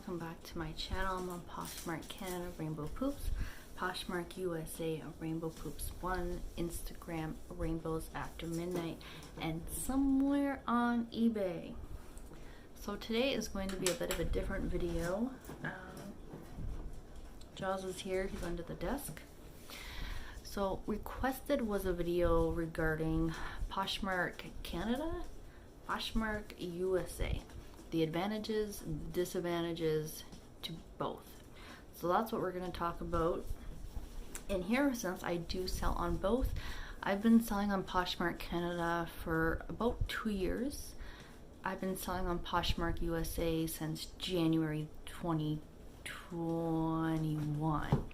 welcome back to my channel. I'm on Poshmark Canada, Rainbow Poops, Poshmark USA, Rainbow Poops 1, Instagram, Rainbows After Midnight, and somewhere on eBay. So today is going to be a bit of a different video. Jaws is here, he's under the desk. So requested was a video regarding Poshmark Canada, Poshmark USA. The advantages, disadvantages to both. So that's what we're going to talk about. And here, since I do sell on both, I've been selling on Poshmark Canada for about 2 years. I've been selling on Poshmark USA since January 2021.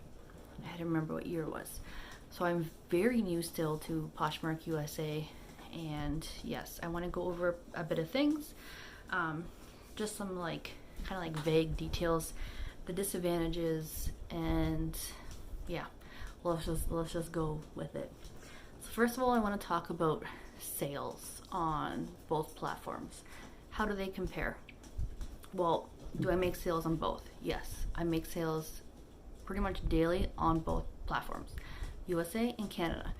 I had to remember what year it was. So I'm very new still to Poshmark USA, and yes, I want to go over a bit of things. Just some kind of vague details, the disadvantages, and yeah, let's just go with it. So first of all, I want to talk about sales on both platforms. How do they compare? Well, do I make sales on both? Yes, I make sales pretty much daily on both platforms, USA and Canada.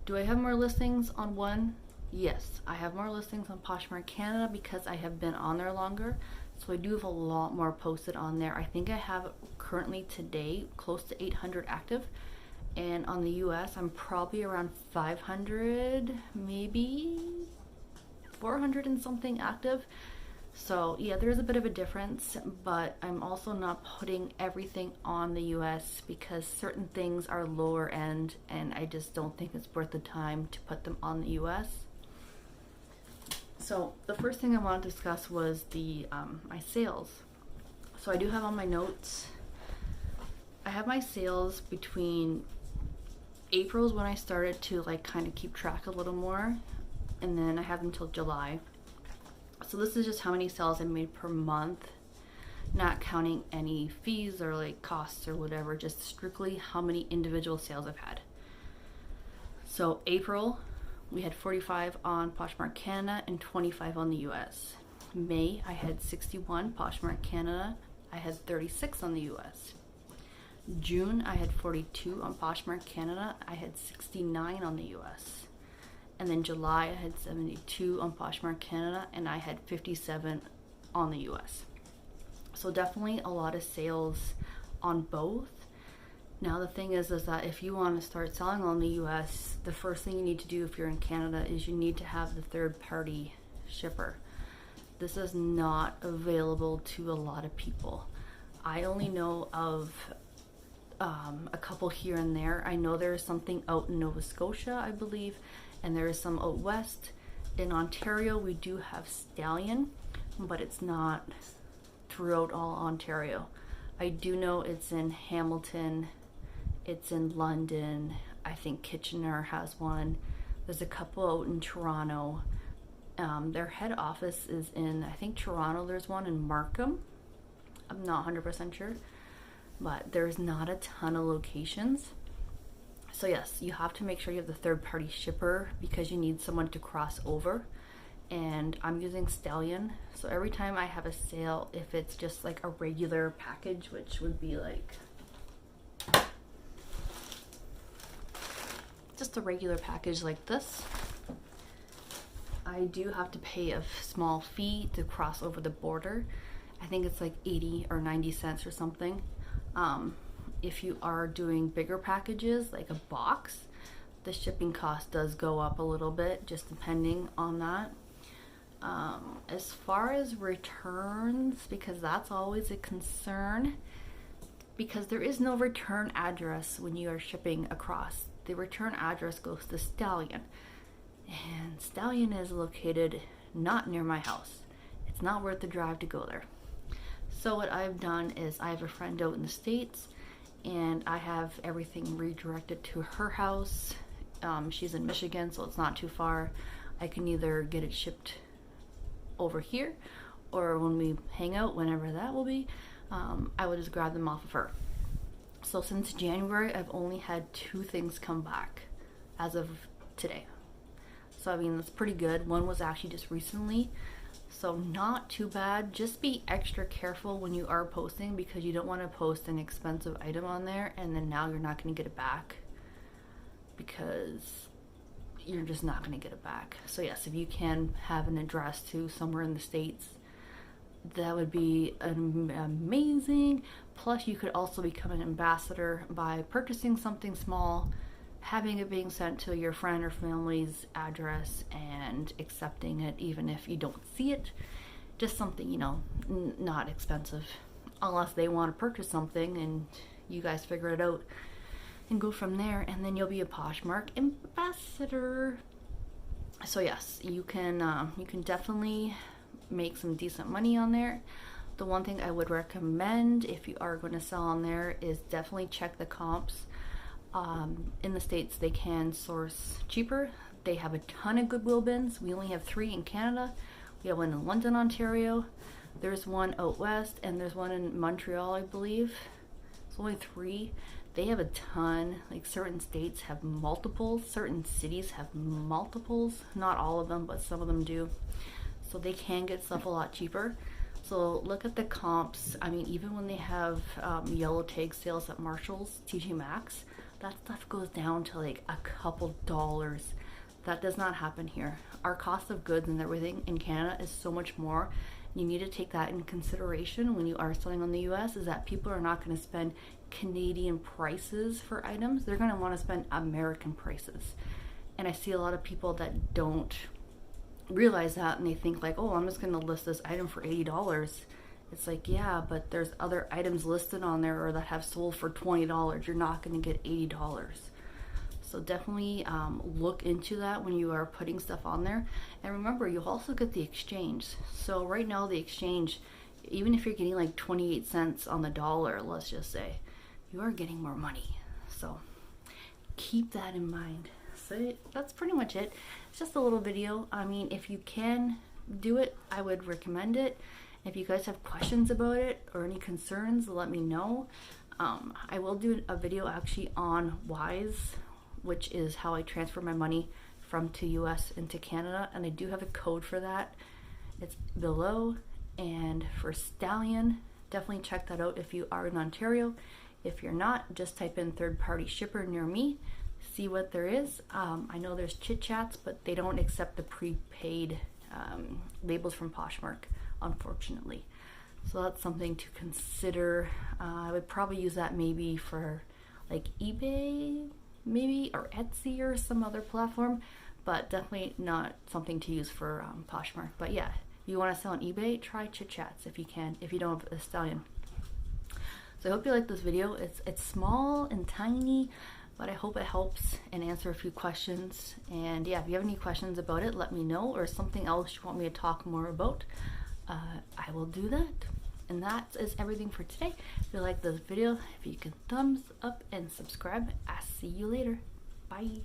Do I have more listings on one? Yes, I have more listings on Poshmark Canada because I have been on there longer, so I do have a lot more posted on there. I think I have currently today close to 800 active, and on the US I'm probably around 500, maybe 400 and something active. So yeah, there is a bit of a difference, but I'm also not putting everything on the US because certain things are lower end and I just don't think it's worth the time to put them on the US. So the first thing I want to discuss was the my sales. So I do have on my notes, I have my sales between April's when I started to kind of keep track a little more, and then I have until July. So this is just how many sales I made per month, not counting any fees or costs or whatever, just strictly how many individual sales I've had. So April, we had 45 on Poshmark Canada and 25 on the US. May, I had 61 Poshmark Canada, I had 36 on the US. June, I had 42 on Poshmark Canada, I had 69 on the US. And then July, I had 72 on Poshmark Canada and I had 57 on the US. So definitely a lot of sales on both. Now the thing is that if you want to start selling on the US, the first thing you need to do if you're in Canada is you need to have the third-party shipper. This is not available to a lot of people. I only know of a couple here and there. I know there is something out in Nova Scotia, I believe, and there is some out west. In Ontario, we do have Stallion, but it's not throughout all Ontario. I do know it's in Hamilton, it's in London, I think Kitchener has one. There's a couple out in Toronto. Their head office is in, I think, Toronto. There's one in Markham. I'm not 100% sure, but there's not a ton of locations. So yes, you have to make sure you have the third-party shipper because you need someone to cross over. And I'm using Stallion. So every time I have a sale, if it's just a regular package, which would be just a regular package like this, I do have to pay a small fee to cross over the border. I think it's 80 or 90 cents or something. If you are doing bigger packages, like a box, the shipping cost does go up a little bit, just depending on that. As far as returns, because that's always a concern, because there is no return address when you are shipping across. The return address goes to Stallion, and Stallion is located not near my house. It's not worth the drive to go there. So what I've done is I have a friend out in the States, and I have everything redirected to her house. She's in Michigan, so it's not too far. I can either get it shipped over here, or when we hang out, whenever that will be, I will just grab them off of her. So since January, I've only had 2 things come back as of today. So I mean, that's pretty good. One was actually just recently. So not too bad. Just be extra careful when you are posting, because you don't want to post an expensive item on there and then now you're not going to get it back, because you're just not going to get it back. So yes, if you can have an address to somewhere in the States, that would be amazing. Plus you could also become an ambassador by purchasing something small, having it being sent to your friend or family's address, and accepting it even if you don't see it. Just something, you know, not expensive, unless they want to purchase something and you guys figure it out and go from there, and then you'll be a Poshmark ambassador. So yes, you can definitely make some decent money on there. The one thing I would recommend if you are going to sell on there is definitely check the comps. In the States they can source cheaper. They have a ton of Goodwill bins. We only have 3 in Canada. We have one in London, Ontario. There's one out west, and there's one in Montreal, I believe. It's only 3. They have a ton. Like, certain states have multiples, certain cities have multiples. Not all of them, but some of them do. So they can get stuff a lot cheaper. So look at the comps. I mean, even when they have yellow tag sales at Marshall's, TJ Maxx, that stuff goes down to like a couple dollars. That does not happen here. Our cost of goods and everything in Canada is so much more. You need to take that in consideration when you are selling on the US, is that people are not going to spend Canadian prices for items. They're going to want to spend American prices. And I see a lot of people that don't realize that, and they think like, oh, I'm just going to list this item for $80. It's like, yeah, but there's other items listed on there or that have sold for $20. You're not going to get $80. So definitely look into that when you are putting stuff on there. And remember, you'll also get the exchange. So right now the exchange, even if you're getting like 28 cents on the dollar, let's just say, you are getting more money. So keep that in mind. So that's pretty much it. It's just a little video. I mean, if you can do it, I would recommend it. If you guys have questions about it or any concerns, let me know. I will do a video actually on Wise, which is how I transfer my money from to US into Canada, and I do have a code for that. It's below. And for Stallion, definitely check that out if you are in Ontario. If you're not, just type in third-party shipper near me, see what there is. I know there's Chit Chats, but they don't accept the prepaid labels from Poshmark, unfortunately. So that's something to consider. I would probably use that maybe for like eBay, maybe, or Etsy or some other platform, but definitely not something to use for Poshmark. But yeah, if you want to sell on eBay, try Chit Chats if you can, if you don't have a Stallion. So I hope you like this video. It's small and tiny, but I hope it helps and answer a few questions. And yeah, if you have any questions about it, let me know, or something else you want me to talk more about, I will do that. And that is everything for today. If you like this video, if you can thumbs up and subscribe, I'll see you later. Bye.